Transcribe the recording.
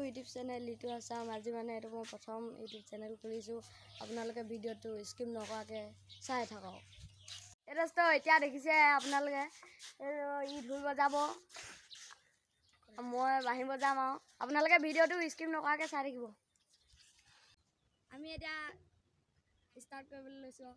YouTube channel Litu Assam. আজি মানে এইটো মই প্ৰথম ইউটিউব চেনেল খুলিছোঁ। আপোনালোকে ভিডিঅ'টো স্কিপ নকৰাকৈ চাই থাকক। এই দোস্ত এতিয়া দেখিছে আপোনালোকে ই ঢোল বজাব, মই বাঁহী বজাম আৰু আপোনালোকে ভিডিঅ'টো স্কিপ নকৰাকৈ চাই থাকিব। আমি এতিয়া ষ্টাৰ্ট কৰিবলৈ লৈছোঁ।